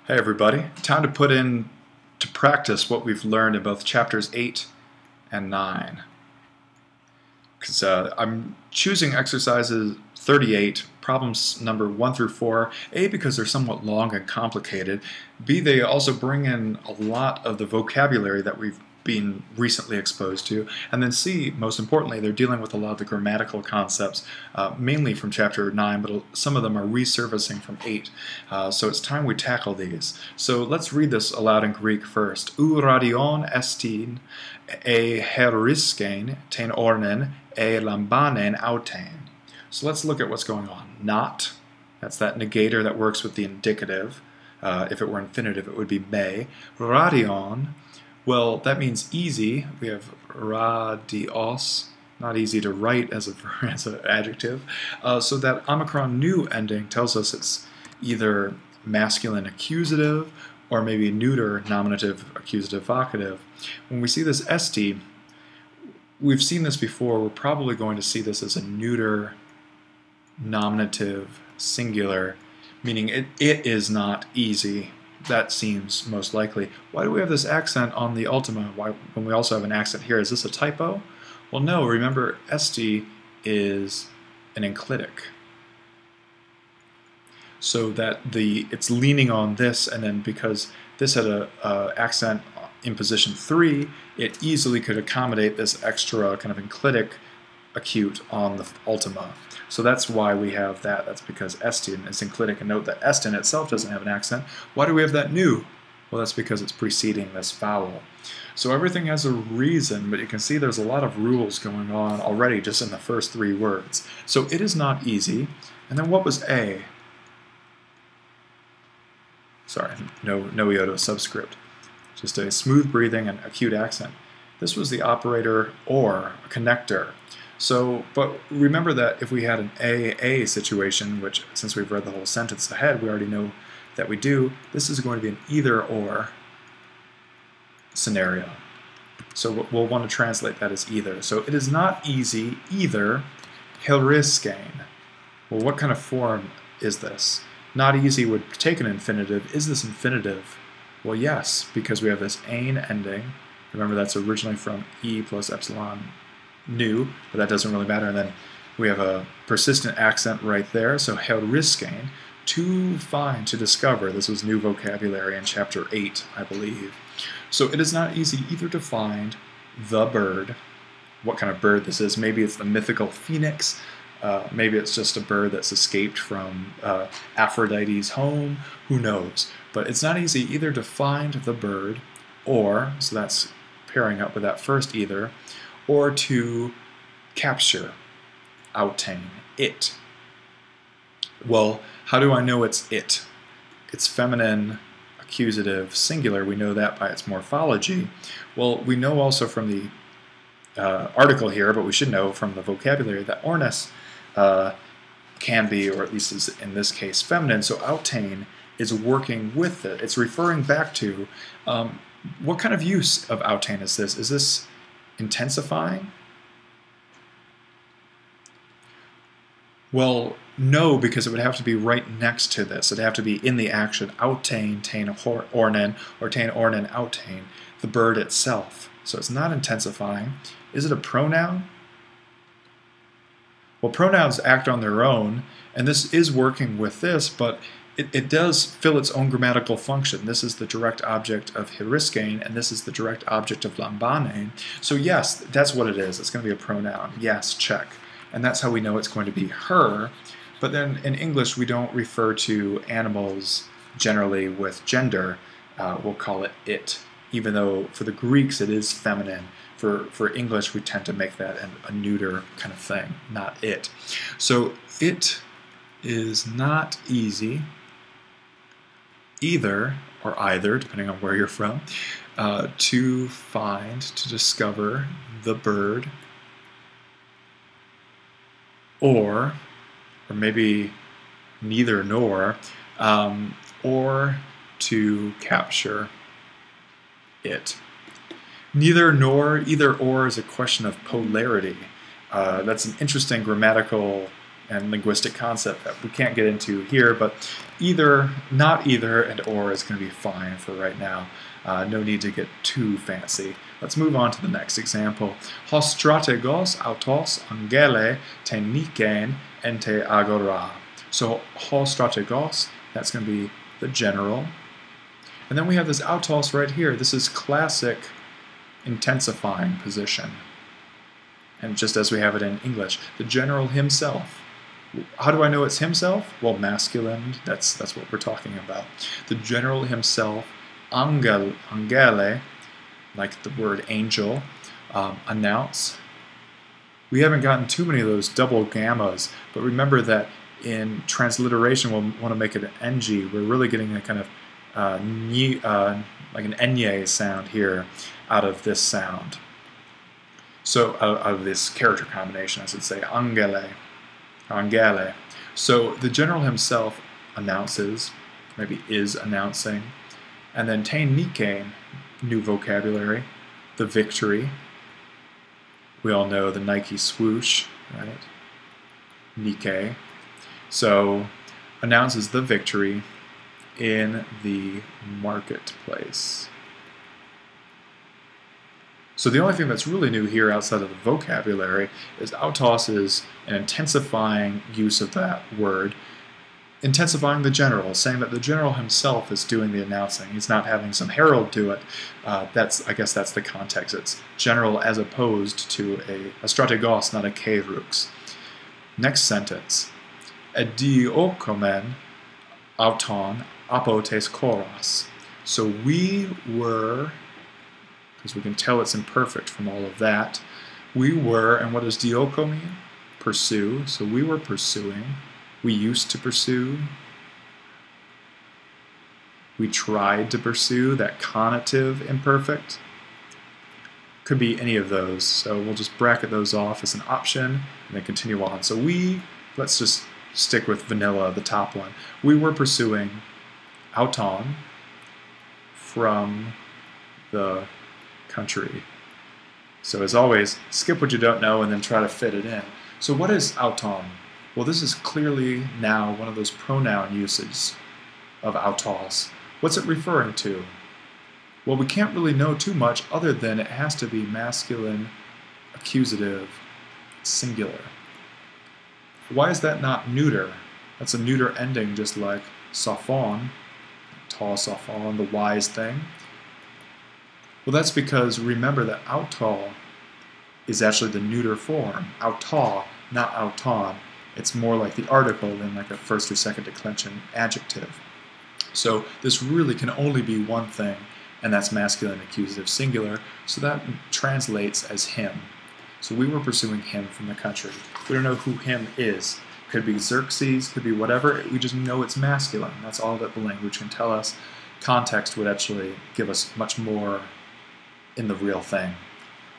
Hey everybody, time to put in to practice what we've learned in both chapters 8 and 9. Because I'm choosing exercises 38, problems number 1 through 4, A, because they're somewhat long and complicated, B, they also bring in a lot of the vocabulary that we've been recently exposed to, and then C, most importantly, they're dealing with a lot of the grammatical concepts, mainly from chapter 9, but some of them are resurfacing from 8. So it's time we tackle these. So let's read this aloud in Greek first. U radion estin e heriskein ten ornen e lambanen autein. So let's look at what's going on. Not, that's that negator that works with the indicative. If it were infinitive, it would be me. Radion, well, that means easy. We have radios, not easy to write as an adjective. So that omicron nu ending tells us it's either masculine accusative or maybe neuter nominative accusative vocative. When we see this st, we've seen this before. We're probably going to see this as a neuter nominative singular, meaning it is not easy. That seems most likely. Why do we have this accent on the ultima when we also have an accent here? Is this a typo? Well, no. Remember, st is an enclitic. So that it's leaning on this, and then because this had a accent in position 3, it easily could accommodate this extra kind of enclitic acute on the ultima. So that's why we have that. That's because estin is enclitic. And note that estin itself doesn't have an accent. Why do we have that nu? Well, that's because it's preceding this vowel. So everything has a reason, but you can see there's a lot of rules going on already just in the first 3 words. So it is not easy. And then what was A? Sorry, no iota subscript. Just a smooth breathing and acute accent. This was the operator or, a connector. So, but remember that if we had an A situation, which since we've read the whole sentence ahead, we already know that we do, this is going to be an either-or scenario. So we'll want to translate that as either. So it is not easy either, heriskein. Well, what kind of form is this? Not easy would take an infinitive. Is this infinitive? Well, yes, because we have this ain ending. Remember, that's originally from e plus epsilon nu, but that doesn't really matter. And then we have a persistent accent right there. So heriskein, to find, to discover. This was new vocabulary in chapter 8, I believe. So it is not easy either to find the bird, what kind of bird this is. Maybe it's the mythical phoenix. Maybe it's just a bird that's escaped from Aphrodite's home. Who knows? But it's not easy either to find the bird or, so that's pairing up with that first either, or to capture, autein, it. Well, how do I know it's it? It's feminine, accusative, singular. We know that by its morphology. Well, we know also from the article here, but we should know from the vocabulary that ornes can be, or at least is in this case, feminine. So autein is working with it. It's referring back to what kind of use of autein is this? Is this intensifying? Well, no, because it would have to be right next to this. It'd have to be in the action. Autein, tein ornen, or tein ornen autein, the bird itself. So it's not intensifying. Is it a pronoun? Well, pronouns act on their own, and this is working with this, but it does fill its own grammatical function. This is the direct object of heriskein, and this is the direct object of lambanen. So yes, that's what it is. It's going to be a pronoun. Yes, check. And that's how we know it's going to be her. But then in English, we don't refer to animals generally with gender. We'll call it it, even though for the Greeks it is feminine. For English, we tend to make that a neuter kind of thing, not it. So it is not easy either, or either, depending on where you're from, to find, to discover the bird, or maybe neither nor, or to capture it. Neither nor, either or is a question of polarity. That's an interesting grammatical and linguistic concept that we can't get into here, but either, not either, and or is going to be fine for right now. No need to get too fancy. Let's move on to the next example. Hos strategos autos angele te nikein ente agora. So hos strategos, that's going to be the general. And then we have this autos right here. This is classic intensifying position. And just as we have it in English, the general himself. How do I know it's himself? Well, masculine, that's what we're talking about. The general himself, angele, like the word angel, announce. We haven't gotten too many of those double gammas, but remember that in transliteration we'll want to make it an ng. We're really getting a kind of like an enye sound here out of this sound. So out of this character combination, I should say, angele. Angele. So the general himself announces, maybe is announcing, and then tein nikein, new vocabulary, the victory. We all know the Nike swoosh, right? Nike. So announces the victory in the marketplace. So the only thing that's really new here outside of the vocabulary is autos is an intensifying use of that word, intensifying the general, saying that the general himself is doing the announcing. He's not having some herald do it. I guess that's the context. It's general as opposed to a strategos, not a kevrux. Next sentence. Ediokomen auton apotes koros. So we were, because we can tell it's imperfect from all of that, we were, and what does dioko mean? Pursue. So we were pursuing. We used to pursue. We tried to pursue, that conative imperfect. Could be any of those. So we'll just bracket those off as an option and then continue on. So we, let's just stick with vanilla, the top one. We were pursuing auton from the country. So as always, skip what you don't know and then try to fit it in. So what is auton? Well, this is clearly now one of those pronoun usages of autos. What's it referring to? Well, we can't really know too much other than it has to be masculine, accusative, singular. Why is that not neuter? That's a neuter ending, just like sophon, ta sophon, the wise thing. Well, that's because remember that auto is actually the neuter form. Auto, not auton. It's more like the article than like a first or second declension adjective. So this really can only be one thing, and that's masculine accusative singular, so that translates as him. So we were pursuing him from the country. We don't know who him is. Could be Xerxes, could be whatever. We just know it's masculine. That's all that the language can tell us. Context would actually give us much more in the real thing.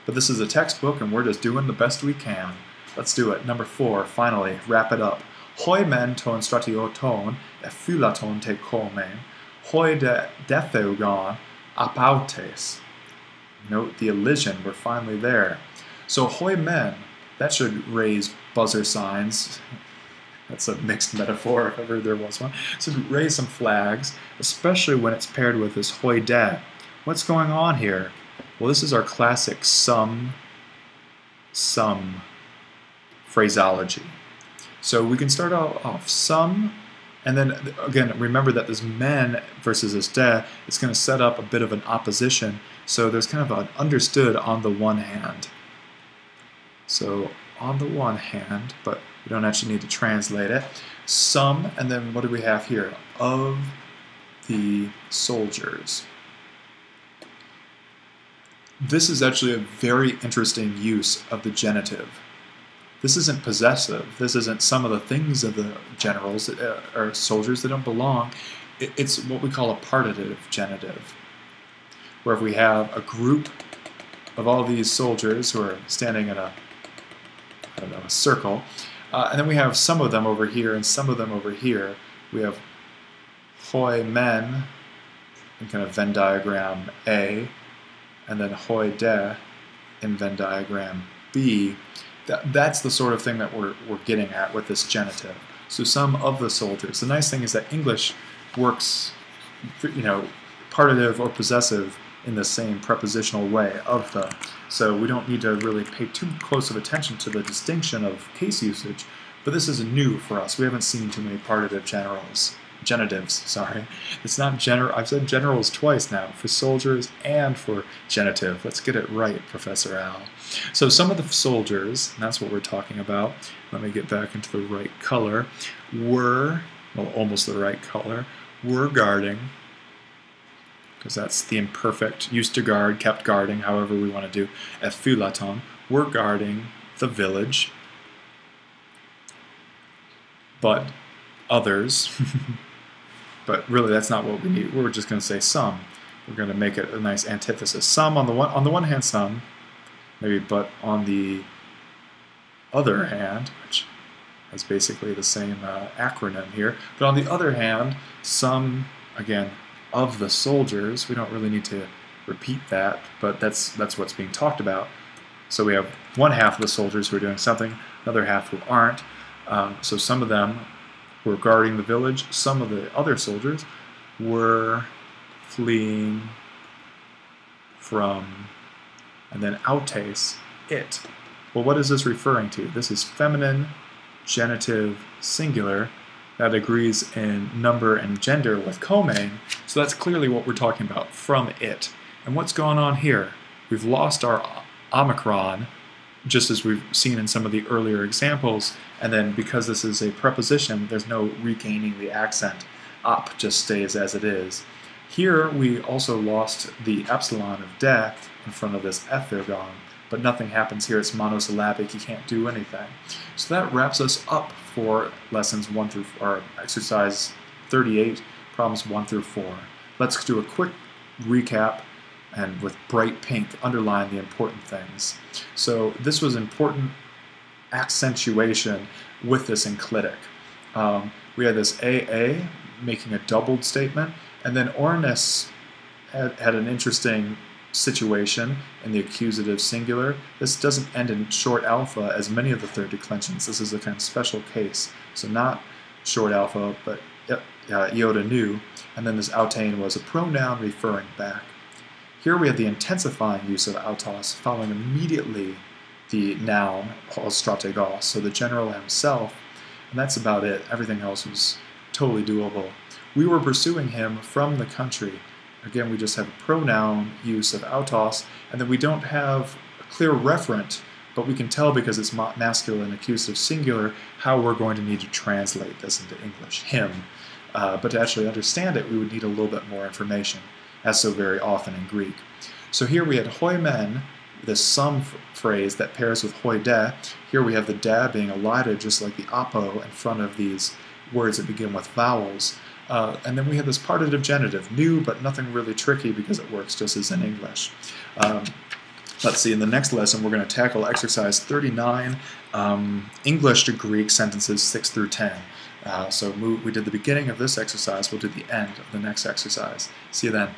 But this is a textbook, and we're just doing the best we can. Let's do it. Number 4, finally, wrap it up. Hoi men ton stratioton e phulaton te komen, hoi de detheugon apautes. Note the elision, we're finally there. So hoi men, that should raise buzzer signs. That's a mixed metaphor, if ever there was one. So raise some flags, especially when it's paired with this hoi de. What's going on here? Well, this is our classic some phraseology. So we can start off some, and then again, remember that this men versus this de, it's going to set up a bit of an opposition. So there's kind of an understood on the one hand. So on the one hand, but we don't actually need to translate it. Some, and then what do we have here? Of the soldiers. This is actually a very interesting use of the genitive. This isn't possessive. This isn't some of the things of the generals or soldiers that don't belong. It's what we call a partitive genitive, where if we have a group of all these soldiers who are standing in a circle, and then we have some of them over here and some of them over here. We have hoi men in kind of Venn diagram A, and then hoi de in Venn diagram B. That's the sort of thing that we're getting at with this genitive. So some of the soldiers. The nice thing is that English works, partitive or possessive in the same prepositional way of the. So we don't need to really pay too close of attention to the distinction of case usage, but this is new for us. We haven't seen too many partitive genitives, sorry. It's not general. I've said generals twice now, for soldiers and for genitive. Let's get it right, Professor Al. So some of the soldiers, and that's what we're talking about, let me get back into the right color, were, well, almost the right color, were guarding, because that's the imperfect, used to guard, kept guarding, however we want to do, effulaton, were guarding the village, but others, but really that's not what we need. We're just going to say some. We're going to make it a nice antithesis. Some on the one hand, some, maybe, but on the other hand, which is basically the same acronym here, but on the other hand, some, again, of the soldiers. We don't really need to repeat that, but that's what's being talked about. So we have one half of the soldiers who are doing something, another half who aren't. So some of them were guarding the village, some of the other soldiers were fleeing from, and then autes, it. Well, what is this referring to? This is feminine, genitive, singular, that agrees in number and gender with Komeng, so that's clearly what we're talking about, from it. And what's going on here? We've lost our omicron, just as we've seen in some of the earlier examples, and then because this is a preposition, there's no regaining the accent. Up just stays as it is. Here we also lost the epsilon of de in front of this epsilon, but nothing happens here. It's monosyllabic. You can't do anything. So that wraps us up for lessons 1 through, or exercise 38, problems 1 through 4. Let's do a quick recap, and with bright pink, underline the important things. So this was important accentuation with this enclitic. We had this AA making a doubled statement, and then Ornis had an interesting situation in the accusative singular. This doesn't end in short alpha as many of the third declensions. This is a kind of special case. So not short alpha, but iota nu, and then this autein was a pronoun referring back. Here we have the intensifying use of autos following immediately the noun strategos, so the general himself, and that's about it. Everything else was totally doable. We were pursuing him from the country. Again, we just have a pronoun use of autos, and then we don't have a clear referent, but we can tell because it's masculine accusative singular how we're going to need to translate this into English, him. But to actually understand it, we would need a little bit more information, as so very often in Greek. So here we had hoi men, this some phrase that pairs with hoi de. Here we have the de being elided just like the apo in front of these words that begin with vowels. And then we have this partitive genitive, new but nothing really tricky because it works just as in English. Let's see, in the next lesson we're going to tackle exercise 39, English to Greek sentences 6 through 10. So we did the beginning of this exercise, we'll do the end of the next exercise. See you then.